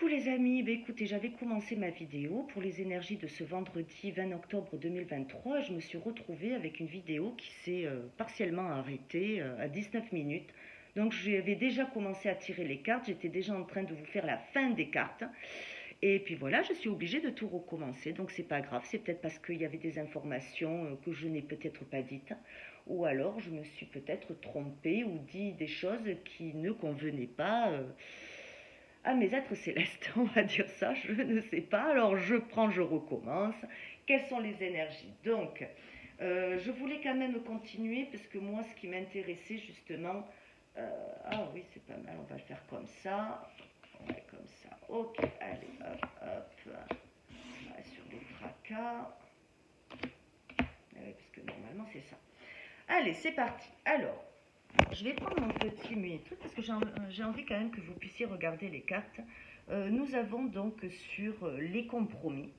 les amis, écoutez, j'avais commencé ma vidéo pour les énergies de ce vendredi 20 octobre 2023 et je me suis retrouvée avec une vidéo qui s'est partiellement arrêtée à 19 minutes. Donc j'avais déjà commencé à tirer les cartes, j'étais déjà en train de vous faire la fin des cartes. Et puis voilà, je suis obligée de tout recommencer, donc c'est pas grave, c'est peut-être parce qu'il y avait des informations que je n'ai peut-être pas dites, ou alors je me suis peut-être trompée ou dit des choses qui ne convenaient pas à mes êtres célestes, on va dire ça, je ne sais pas, alors je prends, je recommence. Quelles sont les énergies? Donc, je voulais quand même continuer, parce que moi, ce qui m'intéressait justement, ah oui, c'est pas mal, on va le faire comme ça. Ouais, comme ça. Ok, allez, hop, hop. Ouais, sur les tracas. Parce que normalement, c'est ça. Allez, c'est parti. Alors, je vais prendre mon petit truc parce que j'ai envie quand même que vous puissiez regarder les cartes. Nous avons donc sur les compromis.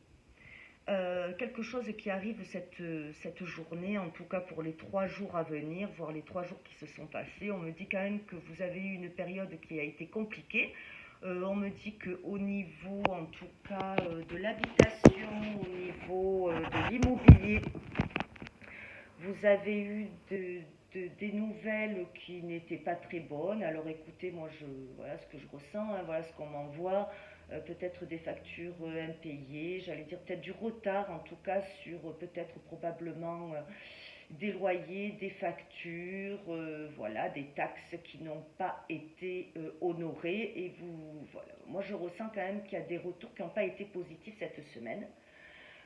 Quelque chose qui arrive cette journée, en tout cas pour les 3 jours à venir, voire les 3 jours qui se sont passés. On me dit quand même que vous avez eu une période qui a été compliquée. On me dit qu'au niveau, en tout cas, de l'habitation, au niveau de l'immobilier, vous avez eu des nouvelles qui n'étaient pas très bonnes. Alors écoutez, moi, voilà ce que je ressens, hein, voilà ce qu'on m'envoie. Peut-être des factures impayées, j'allais dire peut-être du retard en tout cas sur peut-être probablement des loyers, des factures, voilà, des taxes qui n'ont pas été honorées. Et voilà, moi je ressens quand même qu'il y a des retours qui n'ont pas été positifs cette semaine.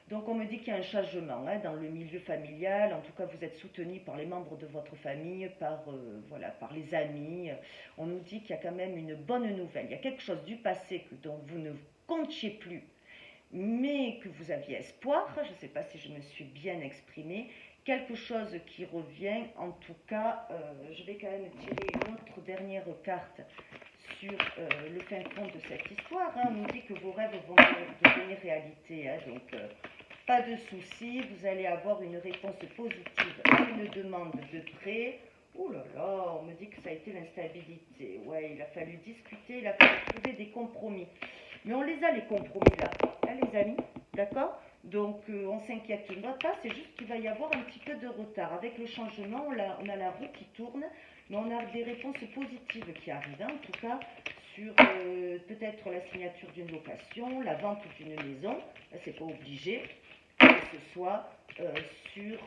Donc on me dit qu'il y a un changement hein, dans le milieu familial, en tout cas vous êtes soutenu par les membres de votre famille, voilà, par les amis. On nous dit qu'il y a quand même une bonne nouvelle, il y a quelque chose du passé dont vous ne comptiez plus, mais que vous aviez espoir, je ne sais pas si je me suis bien exprimée, quelque chose qui revient, en tout cas, je vais quand même tirer une autre dernière carte sur le fin fond de cette histoire. Hein. On nous dit que vos rêves vont devenir réalité, hein, donc pas de soucis, vous allez avoir une réponse positive à une demande de prêt. Oh là là, on me dit que ça a été l'instabilité. Ouais, il a fallu discuter, il a fallu trouver des compromis. Mais on les a, les compromis là, hein, les amis, d'accord? Donc on s'inquiète pas, c'est juste qu'il va y avoir un petit peu de retard. Avec le changement, on a la roue qui tourne, mais on a des réponses positives qui arrivent, hein, en tout cas sur peut-être la signature d'une location, la vente d'une maison, c'est pas obligé que ce soit sur,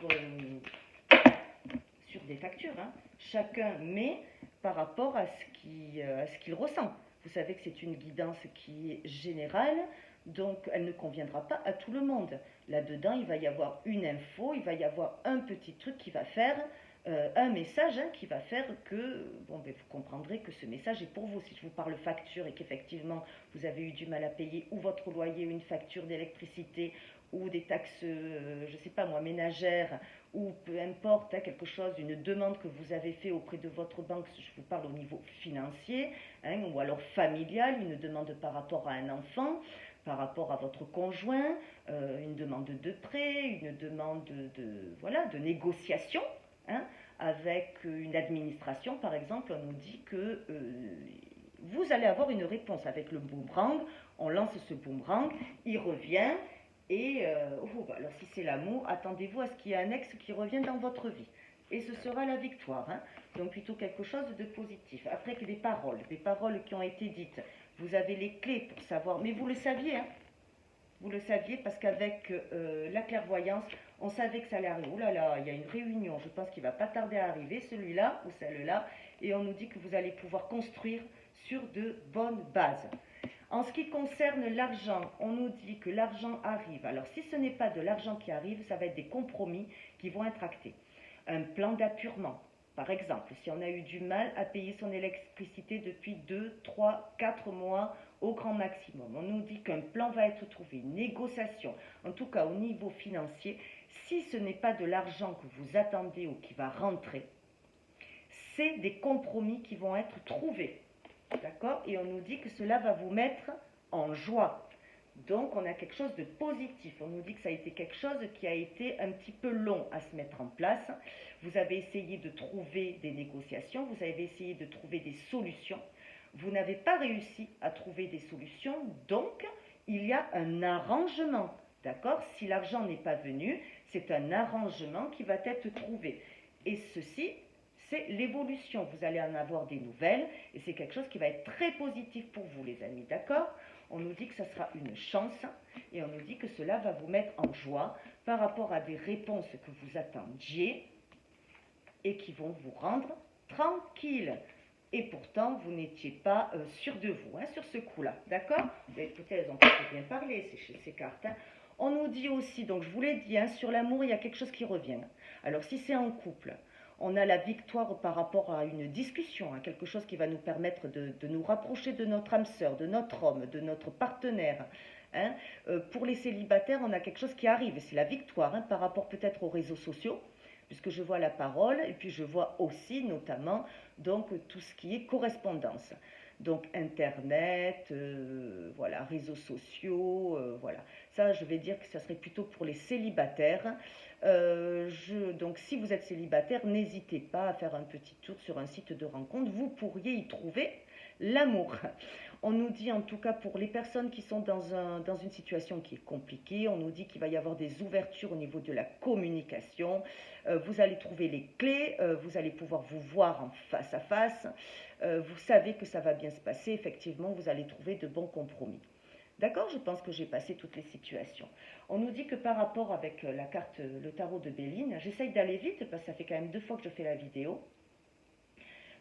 sur des factures. Hein. Chacun met par rapport à ce qu'il ressent. Vous savez que c'est une guidance qui est générale, donc elle ne conviendra pas à tout le monde. Là-dedans, il va y avoir une info, il va y avoir un petit truc qui va faire, un message hein, qui va faire que, bon, ben, vous comprendrez que ce message est pour vous. Si je vous parle facture et qu'effectivement vous avez eu du mal à payer ou votre loyer ou une facture d'électricité ou des taxes, je ne sais pas moi, ménagères, ou peu importe, hein, quelque chose, une demande que vous avez fait auprès de votre banque, je vous parle au niveau financier, hein, ou alors familial, une demande par rapport à un enfant, par rapport à votre conjoint, une demande de prêt, une demande voilà, de négociation, hein, avec une administration par exemple, on nous dit que vous allez avoir une réponse avec le boomerang, on lance ce boomerang, il revient, et alors si c'est l'amour, attendez-vous à ce qu'il y ait un ex qui revienne dans votre vie. Et ce sera la victoire. Hein. Donc plutôt quelque chose de positif. Après que des paroles qui ont été dites. Vous avez les clés pour savoir. Mais vous le saviez, hein. Vous le saviez parce qu'avec la clairvoyance, on savait que ça allait arriver. Oh là là, il y a une réunion, je pense qu'il ne va pas tarder à arriver, celui-là ou celle-là. Et on nous dit que vous allez pouvoir construire sur de bonnes bases. En ce qui concerne l'argent, on nous dit que l'argent arrive. Alors si ce n'est pas de l'argent qui arrive, ça va être des compromis qui vont être actés. Un plan d'appurement. Par exemple, si on a eu du mal à payer son électricité depuis 2, 3, 4 mois au grand maximum, on nous dit qu'un plan va être trouvé, une négociation, en tout cas au niveau financier, si ce n'est pas de l'argent que vous attendez ou qui va rentrer, c'est des compromis qui vont être trouvés. D'accord? Et on nous dit que cela va vous mettre en joie. Donc on a quelque chose de positif. On nous dit que ça a été quelque chose qui a été un petit peu long à se mettre en place. Vous avez essayé de trouver des négociations, vous avez essayé de trouver des solutions. vous n'avez pas réussi à trouver des solutions, donc il y a un arrangement. D'accord? Si l'argent n'est pas venu, c'est un arrangement qui va être trouvé. Et ceci, c'est l'évolution. Vous allez en avoir des nouvelles et c'est quelque chose qui va être très positif pour vous, les amis. D'accord? On nous dit que ça sera une chance et on nous dit que cela va vous mettre en joie par rapport à des réponses que vous attendiez et qui vont vous rendre tranquille. Et pourtant, vous n'étiez pas sûr de vous, sur ce coup-là. D'accord? Écoutez, elles ont pas bien parlé, ces cartes. On nous dit aussi, donc je vous l'ai dit, sur l'amour, il y a quelque chose qui revient. Alors si c'est en couple, on a la victoire par rapport à une discussion, quelque chose qui va nous permettre de nous rapprocher de notre âme sœur, de notre homme, de notre partenaire. Pour les célibataires, on a quelque chose qui arrive, c'est la victoire par rapport peut-être aux réseaux sociaux, puisque je vois la parole, et puis je vois aussi notamment donc tout ce qui est correspondance. Donc internet, voilà, réseaux sociaux, voilà. Ça, je vais dire que ça serait plutôt pour les célibataires. Donc si vous êtes célibataire, n'hésitez pas à faire un petit tour sur un site de rencontre. Vous pourriez y trouver l'amour. On nous dit en tout cas pour les personnes qui sont dans une situation qui est compliquée, on nous dit qu'il va y avoir des ouvertures au niveau de la communication. Vous allez trouver les clés, vous allez pouvoir vous voir en face à face. Vous savez que ça va bien se passer, effectivement, vous allez trouver de bons compromis. D'accord? Je pense que j'ai passé toutes les situations. On nous dit que par rapport avec la carte, le tarot de Béline, j'essaye d'aller vite parce que ça fait quand même 2 fois que je fais la vidéo.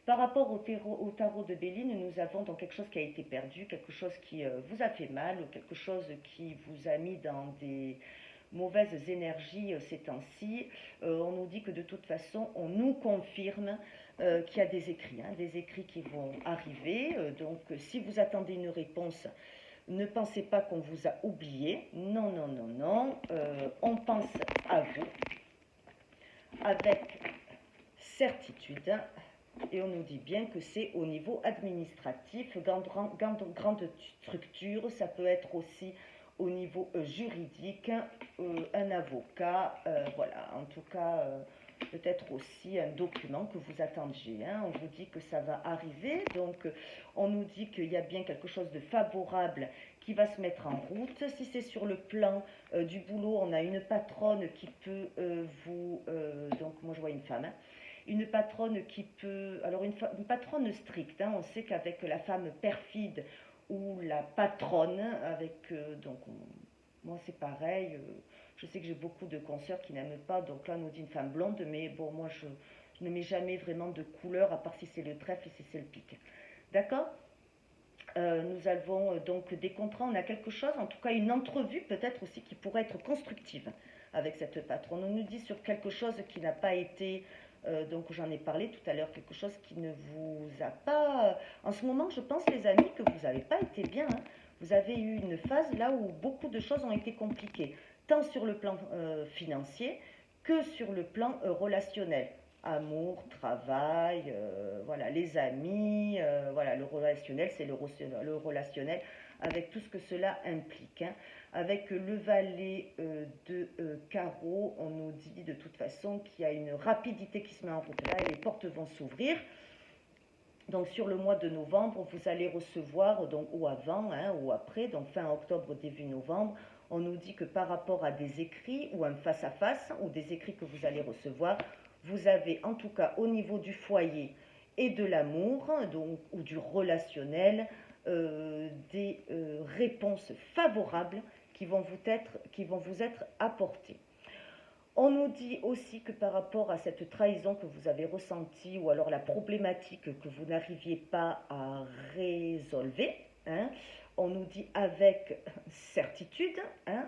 Par rapport au tarot de Béline, nous avons donc quelque chose qui a été perdu, quelque chose qui vous a fait mal, ou quelque chose qui vous a mis dans des mauvaises énergies ces temps-ci. On nous dit que de toute façon, on nous confirme qu'il y a des écrits qui vont arriver. Donc si vous attendez une réponse, ne pensez pas qu'on vous a oublié. Non, non, non, non. On pense à vous avec certitude. Et on nous dit bien que c'est au niveau administratif, grande structure, ça peut être aussi au niveau juridique, un avocat, voilà, en tout cas, peut-être aussi un document que vous attendiez. On vous dit que ça va arriver, donc on nous dit qu'il y a bien quelque chose de favorable qui va se mettre en route. Si c'est sur le plan du boulot, on a une patronne qui peut donc moi je vois une femme, une patronne qui peut, alors une patronne stricte, on sait qu'avec la femme perfide ou la patronne, avec, donc moi c'est pareil, je sais que j'ai beaucoup de consoeurs qui n'aiment pas, donc là on nous dit une femme blonde, mais bon moi je ne mets jamais vraiment de couleur, à part si c'est le trèfle et si c'est le pic. D'accord? Nous avons donc des contrats, on a quelque chose, en tout cas une entrevue peut-être aussi qui pourrait être constructive avec cette patronne. On nous dit sur quelque chose qui n'a pas été, donc j'en ai parlé tout à l'heure, quelque chose qui ne vous a pas... En ce moment, je pense les amis que vous n'avez pas été bien. Vous avez eu une phase là où beaucoup de choses ont été compliquées, tant sur le plan financier que sur le plan relationnel. Amour, travail, voilà, les amis, voilà, le relationnel, c'est le relationnel avec tout ce que cela implique. Avec le valet de carreau, on nous dit de toute façon qu'il y a une rapidité qui se met en route là et les portes vont s'ouvrir. Donc sur le mois de novembre, vous allez recevoir, donc, ou avant ou après, donc fin octobre, début novembre, on nous dit que par rapport à des écrits ou un face-à-face ou des écrits que vous allez recevoir, vous avez en tout cas au niveau du foyer et de l'amour ou du relationnel des réponses favorables qui vont vous être apportées. On nous dit aussi que par rapport à cette trahison que vous avez ressentie ou alors la problématique que vous n'arriviez pas à résolver, on nous dit avec certitude,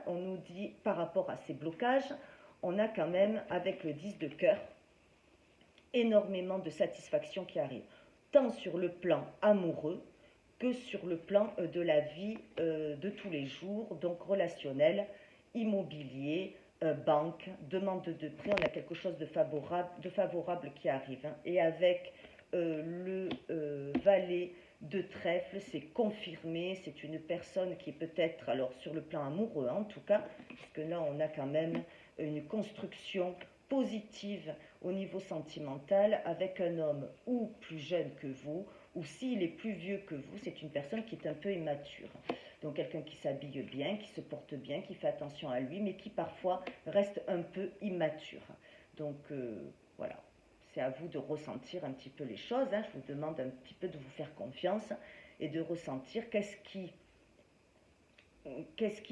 on nous dit par rapport à ces blocages, on a quand même avec le 10 de cœur énormément de satisfaction qui arrive, tant sur le plan amoureux que sur le plan de la vie de tous les jours, donc relationnel, immobilier, banque, demande de prêt, on a quelque chose de favorable qui arrive. Et avec le valet de trèfle, c'est confirmé, c'est une personne qui est peut-être, alors sur le plan amoureux en tout cas, parce que là on a quand même une construction positive au niveau sentimental avec un homme ou plus jeune que vous, ou s'il est plus vieux que vous, c'est une personne qui est un peu immature. Donc quelqu'un qui s'habille bien, qui se porte bien, qui fait attention à lui, mais qui parfois reste un peu immature. Donc voilà, c'est à vous de ressentir un petit peu les choses. Hein. Je vous demande un petit peu de vous faire confiance et de ressentir qu'est-ce qui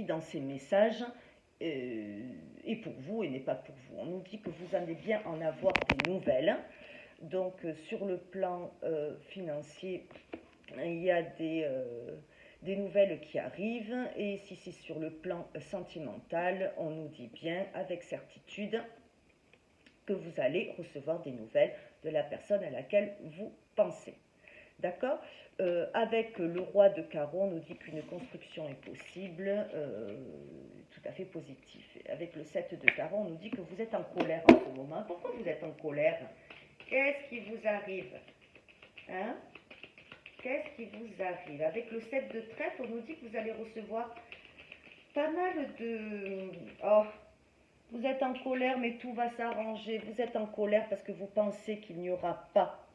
dans ces messages est pour vous et n'est pas pour vous. On nous dit que vous allez bien en avoir des nouvelles. Donc sur le plan financier, il y a des nouvelles qui arrivent, et si c'est sur le plan sentimental, on nous dit bien avec certitude que vous allez recevoir des nouvelles de la personne à laquelle vous pensez. D'accord. Avec le roi de carreau, on nous dit qu'une construction est possible, tout à fait positif. Avec le 7 de carreau, on nous dit que vous êtes en colère en ce moment. Pourquoi vous êtes en colère? Qu'est-ce qui vous arrive? Hein? Qu'est-ce qui vous arrive? Avec le 7 de trèfle, on nous dit que vous allez recevoir pas mal de... Oh, vous êtes en colère, mais tout va s'arranger. Vous êtes en colère parce que vous pensez qu'il n'y aura pas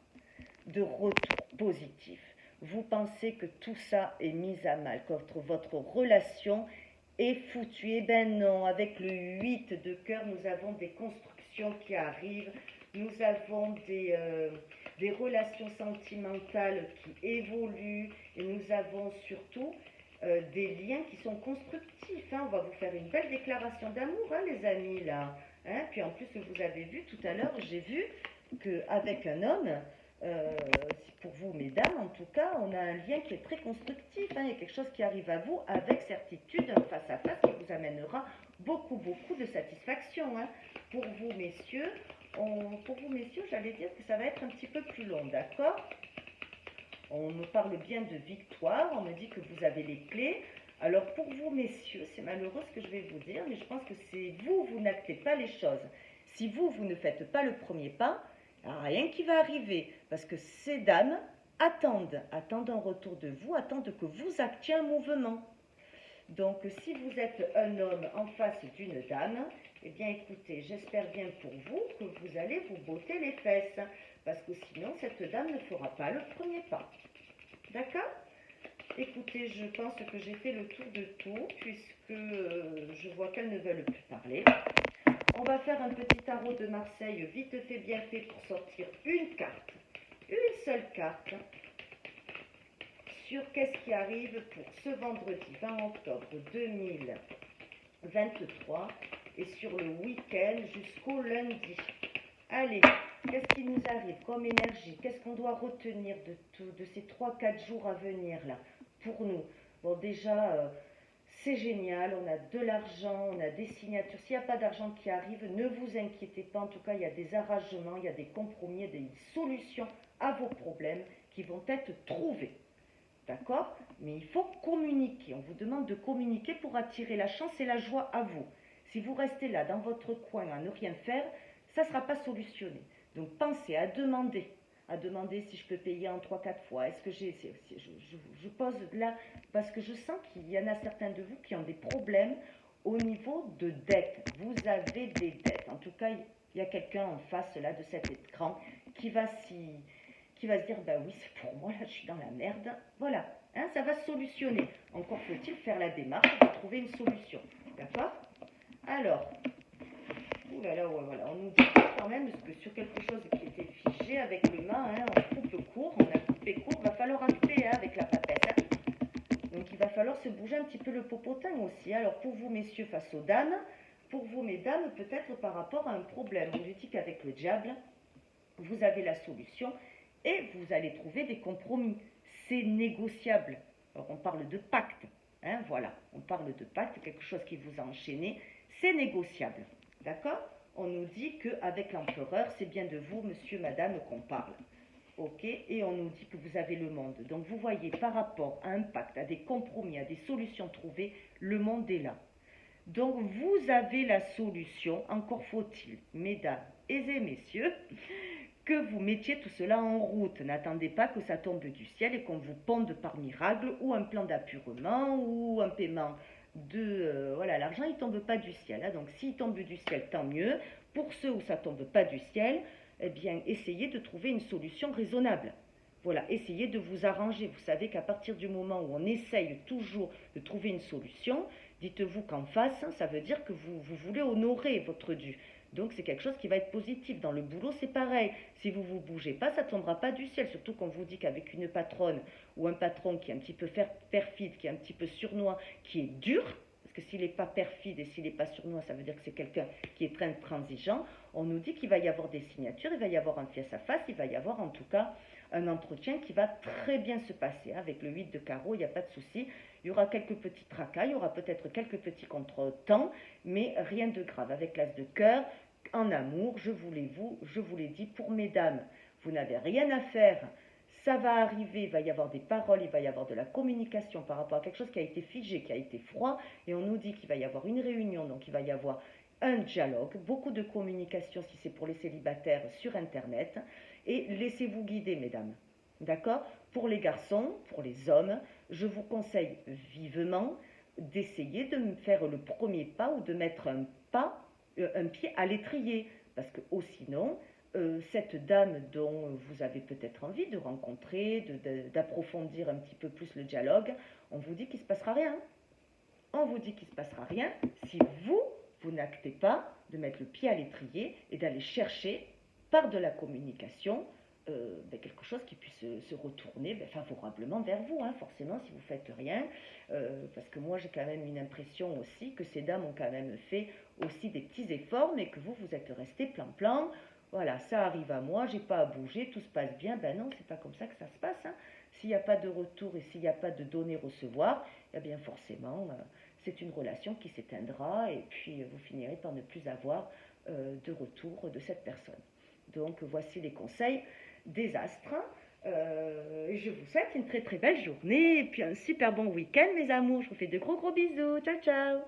de retour positif. Vous pensez que tout ça est mis à mal, que votre relation est foutue. Eh bien non, avec le 8 de cœur, nous avons des constructions qui arrivent, nous avons des relations sentimentales qui évoluent, et nous avons surtout des liens qui sont constructifs. Hein. On va vous faire une belle déclaration d'amour, hein, les amis, là. Hein. Puis en plus, vous avez vu tout à l'heure, j'ai vu qu'avec un homme, pour vous, mesdames, en tout cas, on a un lien qui est très constructif. Hein. Il y a quelque chose qui arrive à vous avec certitude, face à face, qui vous amènera beaucoup de satisfaction. Hein. Pour vous, messieurs, j'allais dire que ça va être un petit peu plus long, d'accord? On me parle bien de victoire, on me dit que vous avez les clés. Alors pour vous, messieurs, c'est malheureux ce que je vais vous dire, mais je pense que c'est vous n'actez pas les choses. Si vous ne faites pas le premier pas, il n'y a rien qui va arriver, parce que ces dames attendent un retour de vous, attendent que vous actiez un mouvement. Donc si vous êtes un homme en face d'une dame, eh bien écoutez, j'espère bien pour vous que vous allez vous botter les fesses, parce que sinon cette dame ne fera pas le premier pas. D'accord? Écoutez, je pense que j'ai fait le tour de tout, puisque je vois qu'elles ne veulent plus parler. On va faire un petit tarot de Marseille, vite fait, bien fait, pour sortir une carte, une seule carte, sur qu'est-ce qui arrive pour ce vendredi 20 octobre 2023, et sur le week-end jusqu'au lundi. Allez, qu'est-ce qui nous arrive comme énergie? Qu'est-ce qu'on doit retenir de ces 3-4 jours à venir là, pour nous? Bon, déjà, c'est génial, on a de l'argent, on a des signatures. S'il n'y a pas d'argent qui arrive, ne vous inquiétez pas. En tout cas, il y a des arrangements, il y a des compromis, des solutions à vos problèmes qui vont être trouvés. D'accord? Mais il faut communiquer. On vous demande de communiquer pour attirer la chance et la joie à vous. Si vous restez là, dans votre coin, à ne rien faire, ça ne sera pas solutionné. Donc pensez à demander si je peux payer en 3-4 fois. Est-ce que je pose là, parce que je sens qu'il y en a certains de vous qui ont des problèmes au niveau de dettes. Vous avez des dettes. En tout cas, il y a quelqu'un en face là de cet écran qui va se dire, bah oui, c'est pour moi, là, je suis dans la merde. Voilà, hein, ça va se solutionner. Encore faut-il faire la démarche de trouver une solution. D'accord? Alors, oulala, ouais, voilà, on nous dit quand même que sur quelque chose qui était figé avec le main, hein, on coupe court, on a coupé court, il va falloir acter hein, avec la papette. Hein. Donc il va falloir se bouger un petit peu le popotin aussi. Alors pour vous, messieurs, face aux dames, pour vous, mesdames, peut-être par rapport à un problème. On nous dit qu'avec le diable, vous avez la solution et vous allez trouver des compromis. C'est négociable. Alors on parle de pacte. Hein, voilà, on parle de pacte, quelque chose qui vous a enchaîné. C'est négociable. D'accord? On nous dit qu'avec l'empereur, c'est bien de vous, monsieur, madame, qu'on parle. Ok? Et on nous dit que vous avez le monde. Donc vous voyez, par rapport à un pacte, à des compromis, à des solutions trouvées, le monde est là. Donc vous avez la solution, encore faut-il, mesdames et messieurs, que vous mettiez tout cela en route. N'attendez pas que ça tombe du ciel et qu'on vous ponde par miracle, ou un plan d'appurement, ou un paiement de... voilà, l'argent, il ne tombe pas du ciel. Hein. Donc s'il tombe du ciel, tant mieux. Pour ceux où ça ne tombe pas du ciel, eh bien, essayez de trouver une solution raisonnable. Voilà, essayez de vous arranger. Vous savez qu'à partir du moment où on essaye toujours de trouver une solution, dites-vous qu'en face, ça veut dire que vous voulez honorer votre dû. Donc c'est quelque chose qui va être positif. Dans le boulot, c'est pareil. Si vous ne vous bougez pas, ça ne tombera pas du ciel. Surtout qu'on vous dit qu'avec une patronne ou un patron qui est un petit peu perfide, qui est un petit peu surnois, qui est dur, parce que s'il n'est pas perfide et s'il n'est pas surnois, ça veut dire que c'est quelqu'un qui est très intransigeant, on nous dit qu'il va y avoir des signatures, il va y avoir un face à face, il va y avoir en tout cas un entretien qui va très bien se passer. Avec le 8 de carreau, il n'y a pas de souci. Il y aura quelques petits tracas, il y aura peut-être quelques petits contretemps, mais rien de grave. Avec l'as de cœur, en amour, je vous l'ai dit, pour mesdames, vous n'avez rien à faire. Ça va arriver, il va y avoir des paroles, il va y avoir de la communication par rapport à quelque chose qui a été figé, qui a été froid, et on nous dit qu'il va y avoir une réunion, donc il va y avoir un dialogue, beaucoup de communication si c'est pour les célibataires sur Internet, et laissez-vous guider, mesdames. D'accord? Pour les garçons, pour les hommes, je vous conseille vivement d'essayer de faire le premier pas ou de mettre un pied à l'étrier. Parce que sinon, cette dame dont vous avez peut-être envie de rencontrer, d'approfondir un petit peu plus le dialogue, on vous dit qu'il ne se passera rien. On vous dit qu'il ne se passera rien si vous n'actez pas de mettre le pied à l'étrier et d'aller chercher par de la communication quelque chose qui puisse se retourner favorablement vers vous, hein, forcément si vous ne faites rien, parce que moi j'ai quand même une impression aussi que ces dames ont quand même fait aussi des petits efforts, mais que vous êtes resté plan-plan, voilà, ça arrive à moi, j'ai pas à bouger, tout se passe bien, ben non, c'est pas comme ça que ça se passe, hein. S'il n'y a pas de retour et s'il n'y a pas de donner-recevoir, eh bien forcément, c'est une relation qui s'éteindra et puis vous finirez par ne plus avoir de retour de cette personne. Donc voici les conseils des astres. Je vous souhaite une très très belle journée et puis un super bon week-end mes amours. Je vous fais de gros gros bisous. Ciao ciao.